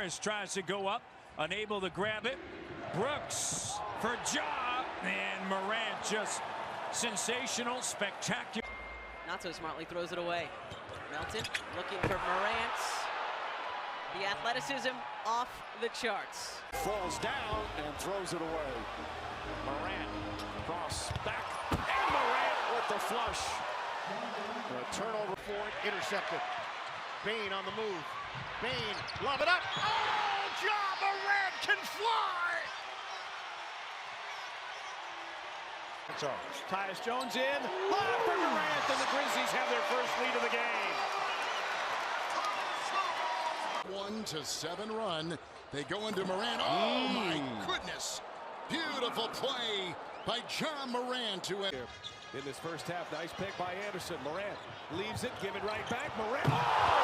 Harris tries to go up, unable to grab it. Brooks for Ja, and Morant just sensational, spectacular. Not so smartly throws it away. Melton looking for Morant. The athleticism off the charts. Falls down and throws it away. Morant cross back, and Morant with the flush. A turnover for it, intercepted. Bane on the move. Bane, lob it up. Oh, Ja Morant can fly! Tyus Jones in. Lob for Morant, and the Grizzlies have their first lead of the game. 1-7 run. They go into Morant. Oh, my goodness. Beautiful play by Ja Morant to end. In this first half, nice pick by Anderson. Morant leaves it, give it right back. Morant. Oh!